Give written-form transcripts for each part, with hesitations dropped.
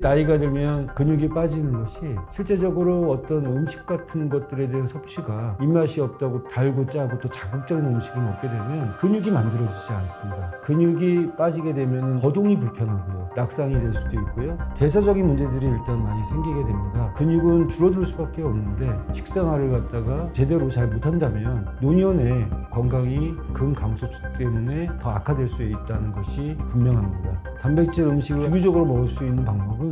나이가 들면 근육이 빠지는 것이 실제적으로 어떤 음식 같은 것들에 대한 섭취가 입맛이 없다고 달고 짜고 또 자극적인 음식을 먹게 되면 근육이 만들어지지 않습니다. 근육이 빠지게 되면 거동이 불편하고요. 낙상이 될 수도 있고요. 대사적인 문제들이 일단 많이 생기게 됩니다. 근육은 줄어들 수밖에 없는데 식생활을 갖다가 제대로 잘 못한다면 노년에 건강이 근감소증 때문에 더 악화될 수 있다는 것이 분명합니다. 단백질 음식을 주기적으로 먹을 수 있는 방법은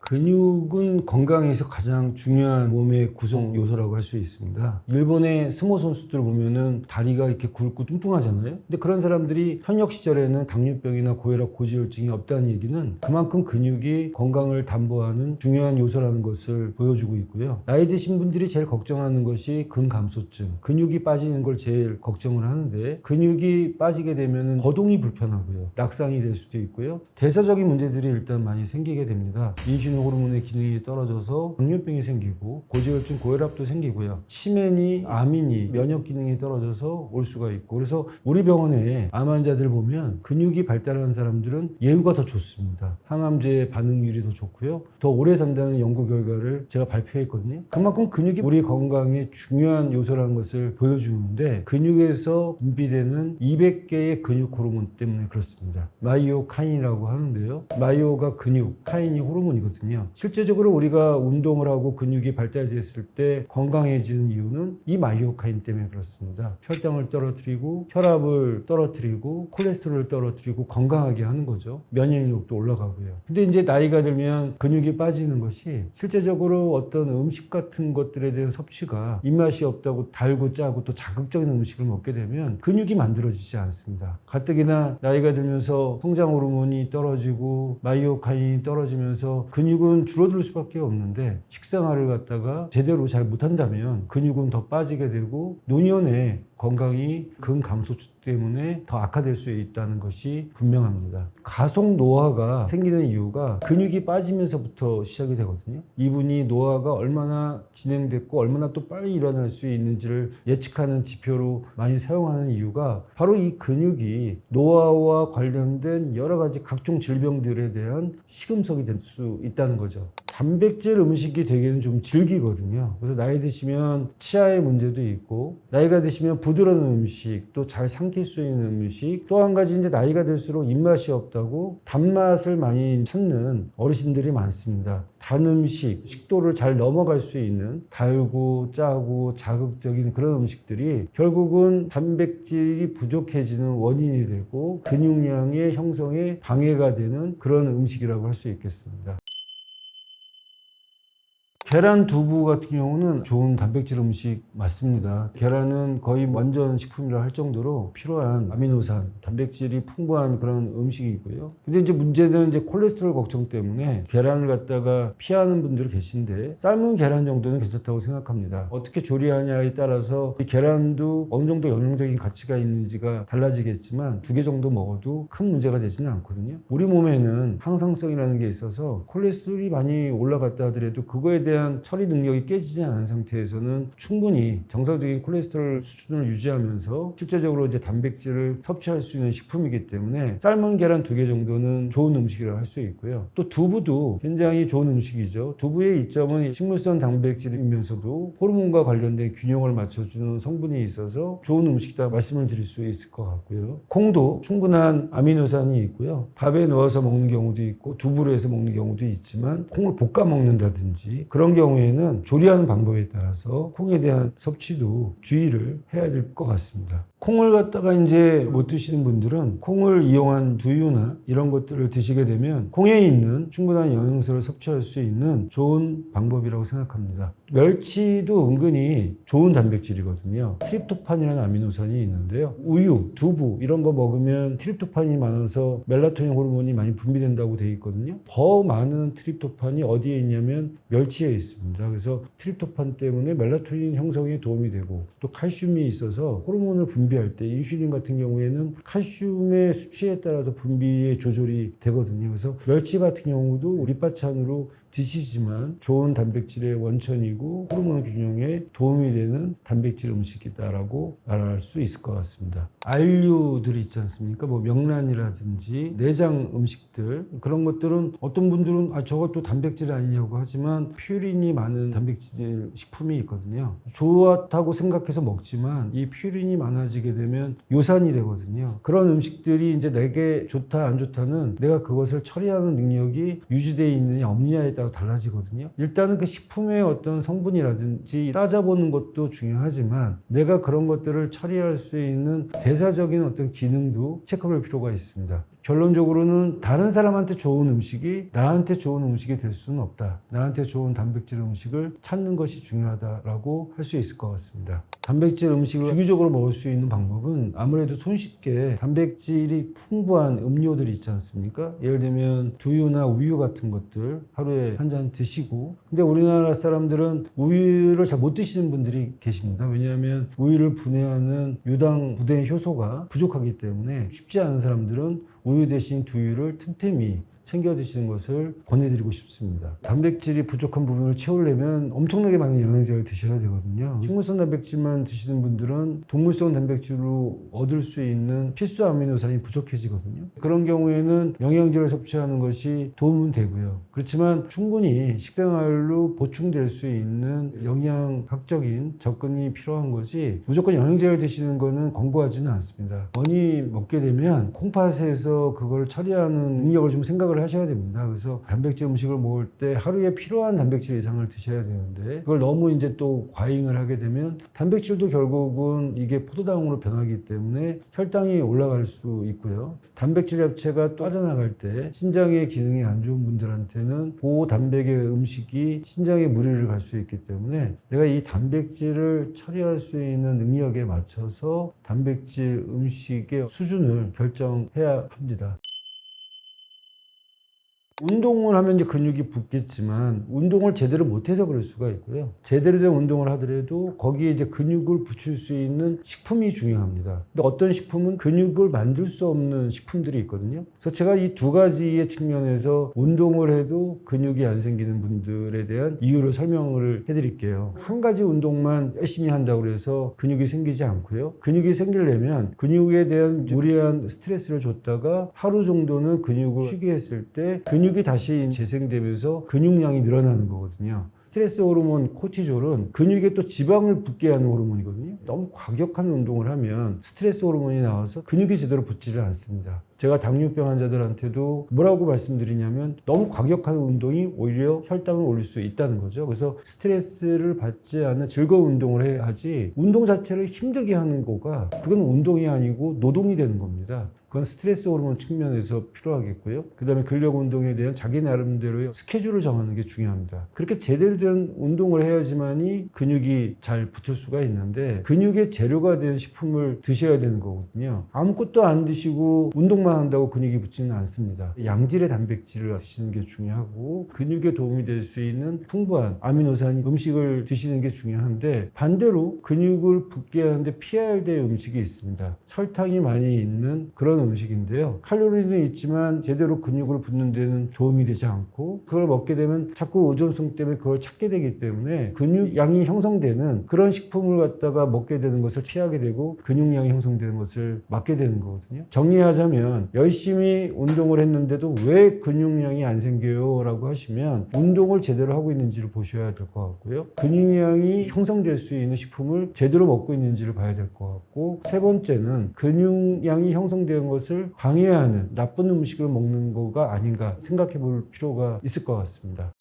근육은 건강에서 가장 중요한 몸의 구성 요소라고 할 수 있습니다. 일본의 스모 선수들 보면은 다리가 이렇게 굵고 뚱뚱하잖아요. 근데 그런 사람들이 현역 시절에는 당뇨병이나 고혈압, 고지혈증이 없다는 얘기는 그만큼 근육이 건강을 담보하는 중요한 요소라는 것을 보여주고 있고요. 나이 드신 분들이 제일 걱정하는 것이 근감소증, 근육이 빠지는 걸 제일 걱정을 하는데 근육이 빠지게 되면 거동이 불편하고요. 낙상이 될 수도 있고요. 대사적인 문제들이 일단 많이 생기게 됩니다. 인슐린 호르몬의 기능이 떨어져서 당뇨병이 생기고 고지혈증, 고혈압도 생기고요. 치매니 암이니 면역 기능이 떨어져서 올 수가 있고, 그래서 우리 병원에 암 환자들 보면 근육이 발달한 사람들은 예후가 더 좋습니다. 항암제 반응률이 더 좋고요. 더 오래 산다는 연구 결과를 제가 발표했거든요. 그만큼 근육이 우리 건강의 중요한 요소라는 것을 보여주는데 근육에서 분비되는 200개의 근육 호르몬 때문에 그렇습니다. 마이오카인이라고 하는데요. 마이오가 근육, 카인이 호르몬이거든요. 실제적으로 우리가 운동을 하고 근육이 발달됐을 때 건강해지는 이유는 이 마이오카인 때문에 그렇습니다. 혈당을 떨어뜨리고 혈압을 떨어뜨리고 콜레스테롤을 떨어뜨리고 건강하게 하는 거죠. 면역력도 올라가고요. 근데 이제 나이가 들면 근육이 빠지는 것이 실제적으로 어떤 음식 같은 것들에 대한 섭취가 입맛이 없다고 달고 짜고 또 자극적인 음식을 먹게 되면 근육이 만들어지지 않습니다. 가뜩이나 나이가 들면서 성장 호르몬이 떨어지고 마이오카인이 떨어지면서 근육은 줄어들 수밖에 없는데 식생활을 갖다가 제대로 잘 못한다면 근육은 더 빠지게 되고 노년에 건강이 근감소증 때문에 더 악화될 수 있다는 것이 분명합니다. 가속 노화가 생기는 이유가 근육이 빠지면서부터 시작이 되거든요. 이분이 노화가 얼마나 진행됐고 얼마나 또 빨리 일어날 수 있는지를 예측하는 지표로 많이 사용하는 이유가 바로 이 근육이 노화와 관련된 여러 가지 각종 질병들에 대한 시금석이 될 수 있다는 거죠. 단백질 음식이 되게는 좀 질기거든요. 그래서 나이 드시면 치아의 문제도 있고, 나이가 드시면 부드러운 음식, 또 잘 삼킬 수 있는 음식, 또 한 가지 이제 나이가 들수록 입맛이 없다고 단맛을 많이 찾는 어르신들이 많습니다. 단 음식, 식도를 잘 넘어갈 수 있는 달고 짜고 자극적인 그런 음식들이 결국은 단백질이 부족해지는 원인이 되고 근육량의 형성에 방해가 되는 그런 음식이라고 할 수 있겠습니다. 계란, 두부 같은 경우는 좋은 단백질 음식 맞습니다. 계란은 거의 완전 식품이라 할 정도로 필요한 아미노산, 단백질이 풍부한 그런 음식이고요. 근데 이제 문제는 이제 콜레스테롤 걱정 때문에 계란을 갖다가 피하는 분들이 계신데 삶은 계란 정도는 괜찮다고 생각합니다. 어떻게 조리하냐에 따라서 이 계란도 어느 정도 영양적인 가치가 있는지가 달라지겠지만 2개 정도 먹어도 큰 문제가 되지는 않거든요. 우리 몸에는 항상성이라는 게 있어서 콜레스테롤이 많이 올라갔다 하더라도 그거에 대한 처리 능력이 깨지지 않은 상태에서는 충분히 정상적인 콜레스테롤 수준을 유지하면서 실제적으로 이제 단백질을 섭취할 수 있는 식품이기 때문에 삶은 계란 2개 정도는 좋은 음식이라고 할 수 있고요. 또 두부도 굉장히 좋은 음식이죠. 두부의 이점은 식물성 단백질이면서도 호르몬과 관련된 균형을 맞춰주는 성분이 있어서 좋은 음식이다 말씀을 드릴 수 있을 것 같고요. 콩도 충분한 아미노산이 있고요. 밥에 넣어서 먹는 경우도 있고 두부로 해서 먹는 경우도 있지만 콩을 볶아 먹는다든지 그런 경우에는 조리하는 방법에 따라서 콩에 대한 섭취도 주의를 해야 될 것 같습니다. 콩을 갖다가 이제 못 드시는 분들은 콩을 이용한 두유나 이런 것들을 드시게 되면 콩에 있는 충분한 영양소를 섭취할 수 있는 좋은 방법이라고 생각합니다. 멸치도 은근히 좋은 단백질이거든요. 트립토판이라는 아미노산이 있는데요. 우유, 두부 이런 거 먹으면 트립토판이 많아서 멜라토닌 호르몬이 많이 분비된다고 되어 있거든요. 더 많은 트립토판이 어디에 있냐면 멸치에 있습니다. 그래서 트립토판 때문에 멜라토닌 형성에 도움이 되고 또 칼슘이 있어서 호르몬을 분비할 때 인슐린 같은 경우에는 칼슘의 수치에 따라서 분비의 조절이 되거든요. 그래서 멸치 같은 경우도 밑반찬으로 드시지만 좋은 단백질의 원천이고 호르몬 균형에 도움이 되는 단백질 음식이다라고 말할 수 있을 것 같습니다. 알류들이 있지 않습니까? 뭐 명란이라든지 내장 음식들 그런 것들은 어떤 분들은 저것도 단백질 아니냐고 하지만 퓨린이 많은 단백질 식품이 있거든요. 좋다고 생각해서 먹지만 이 퓨린이 많아지게 되면 요산이 되거든요. 그런 음식들이 이제 내게 좋다 안 좋다는 내가 그것을 처리하는 능력이 유지되어 있느냐 없느냐에 따라 달라지거든요. 일단은 그 식품의 어떤 성분이라든지 따져보는 것도 중요하지만 내가 그런 것들을 처리할 수 있는 대사적인 어떤 기능도 체크할 필요가 있습니다. 결론적으로는 다른 사람한테 좋은 음식이 나한테 좋은 음식이 될 수는 없다. 나한테 좋은 단백질 음식을 찾는 것이 중요하다라고 할 수 있을 것 같습니다. 단백질 음식을 주기적으로 먹을 수 있는 방법은 아무래도 손쉽게 단백질이 풍부한 음료들이 있지 않습니까? 예를 들면 두유나 우유 같은 것들 하루에 한 잔 드시고, 근데 우리나라 사람들은 우유를 잘 못 드시는 분들이 계십니다. 왜냐하면 우유를 분해하는 유당 부대 효소가 부족하기 때문에 쉽지 않은 사람들은 우유 대신 두유를 틈틈이 챙겨 드시는 것을 권해드리고 싶습니다. 단백질이 부족한 부분을 채우려면 엄청나게 많은 영양제를 드셔야 되거든요. 식물성 단백질만 드시는 분들은 동물성 단백질로 얻을 수 있는 필수 아미노산이 부족해지거든요. 그런 경우에는 영양제를 섭취하는 것이 도움은 되고요. 그렇지만 충분히 식생활로 보충될 수 있는 영양학적인 접근이 필요한 거지 무조건 영양제를 드시는 거는 권고하지는 않습니다. 많이 먹게 되면 콩팥에서 그걸 처리하는 능력을 좀 생각을 하셔야 됩니다. 그래서 단백질 음식을 먹을 때 하루에 필요한 단백질 이상을 드셔야 되는데 그걸 너무 이제 또 과잉을 하게 되면 단백질도 결국은 이게 포도당으로 변하기 때문에 혈당이 올라갈 수 있고요. 단백질 자체가 빠져나갈 때 신장의 기능이 안 좋은 분들한테는 고단백의 음식이 신장에 무리를 갈 수 있기 때문에 내가 이 단백질을 처리할 수 있는 능력에 맞춰서 단백질 음식의 수준을 결정해야 합니다. 운동을 하면 이제 근육이 붙겠지만 운동을 제대로 못해서 그럴 수가 있고요. 제대로 된 운동을 하더라도 거기에 이제 근육을 붙일 수 있는 식품이 중요합니다. 근데 어떤 식품은 근육을 만들 수 없는 식품들이 있거든요. 그래서 제가 이 두 가지의 측면에서 운동을 해도 근육이 안 생기는 분들에 대한 이유를 설명을 해드릴게요. 한 가지 운동만 열심히 한다고 해서 근육이 생기지 않고요. 근육이 생기려면 근육에 대한 무리한 스트레스를 줬다가 하루 정도는 근육을 쉬게 했을 때 근육이 다시 재생되면서 근육량이 늘어나는 거거든요. 스트레스 호르몬 코티졸은 근육에 또 지방을 붙게 하는 호르몬이거든요. 너무 과격한 운동을 하면 스트레스 호르몬이 나와서 근육이 제대로 붙지를 않습니다. 제가 당뇨병 환자들한테도 뭐라고 말씀드리냐면 너무 과격한 운동이 오히려 혈당을 올릴 수 있다는 거죠. 그래서 스트레스를 받지 않는 즐거운 운동을 해야지 운동 자체를 힘들게 하는 거가 그건 운동이 아니고 노동이 되는 겁니다. 그건 스트레스 호르몬 측면에서 필요하겠고요. 그 다음에 근력 운동에 대한 자기 나름대로의 스케줄을 정하는 게 중요합니다. 그렇게 제대로 된 운동을 해야지만이 근육이 잘 붙을 수가 있는데 근육의 재료가 된 식품을 드셔야 되는 거거든요. 아무것도 안 드시고 운동만 한다고 근육이 붙지는 않습니다. 양질의 단백질을 드시는 게 중요하고 근육에 도움이 될 수 있는 풍부한 아미노산 음식을 드시는 게 중요한데 반대로 근육을 붙게 하는데 피해야 될 음식이 있습니다. 설탕이 많이 있는 그런 음식인데요. 칼로리는 있지만 제대로 근육을 붙는 데는 도움이 되지 않고 그걸 먹게 되면 자꾸 의존성 때문에 그걸 찾게 되기 때문에 근육량이 형성되는 그런 식품을 갖다가 먹게 되는 것을 피하게 되고 근육량이 형성되는 것을 막게 되는 거거든요. 정리하자면 열심히 운동을 했는데도 왜 근육량이 안 생겨요? 라고 하시면 운동을 제대로 하고 있는지를 보셔야 될 것 같고요. 근육량이 형성될 수 있는 식품을 제대로 먹고 있는지를 봐야 될 것 같고 세 번째는 근육량이 형성되는 것을 방해하는 나쁜 음식을 먹는 거가 아닌가 생각해 볼 필요가 있을 것 같습니다.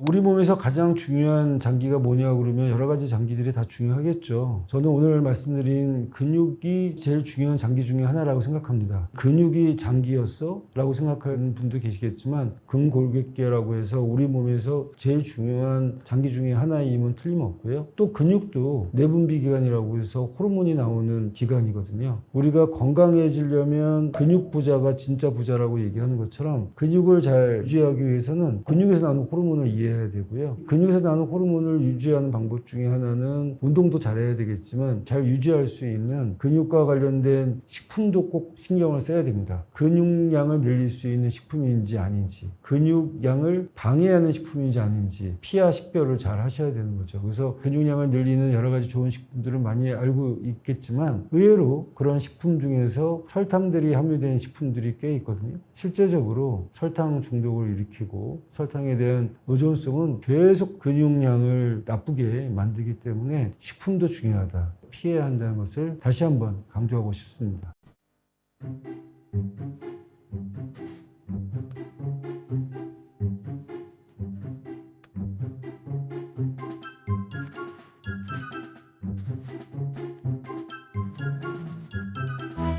우리 몸에서 가장 중요한 장기가 뭐냐 그러면 여러 가지 장기들이 다 중요하겠죠. 저는 오늘 말씀드린 근육이 제일 중요한 장기 중에 하나라고 생각합니다. 근육이 장기였어? 라고 생각하는 분도 계시겠지만 근골격계라고 해서 우리 몸에서 제일 중요한 장기 중에 하나임은 틀림없고요. 또 근육도 내분비 기관이라고 해서 호르몬이 나오는 기관이거든요. 우리가 건강해지려면 근육 부자가 진짜 부자라고 얘기하는 것처럼 근육을 잘 유지하기 위해서는 근육에서 나오는 호르몬을 이해해야 되고요. 근육에서 나오는 호르몬을 유지하는 방법 중에 하나는 운동도 잘해야 되겠지만 잘 유지할 수 있는 근육과 관련된 식품도 꼭 신경을 써야 됩니다. 근육량을 늘릴 수 있는 식품인지 아닌지, 근육량을 방해하는 식품인지 아닌지 피하 식별을 잘 하셔야 되는 거죠. 그래서 근육량을 늘리는 여러 가지 좋은 식품들을 많이 알고 있겠지만 의외로 그런 식품 중에서 설탕들이 함유된 식품들이 꽤 있거든요. 실제적으로 설탕 중독을 일으키고 설탕에 대한 의존성은 계속 근육량을 나쁘게 만들기 때문에 식품도 중요하다. 피해야 한다는 것을 다시 한번 강조하고 싶습니다.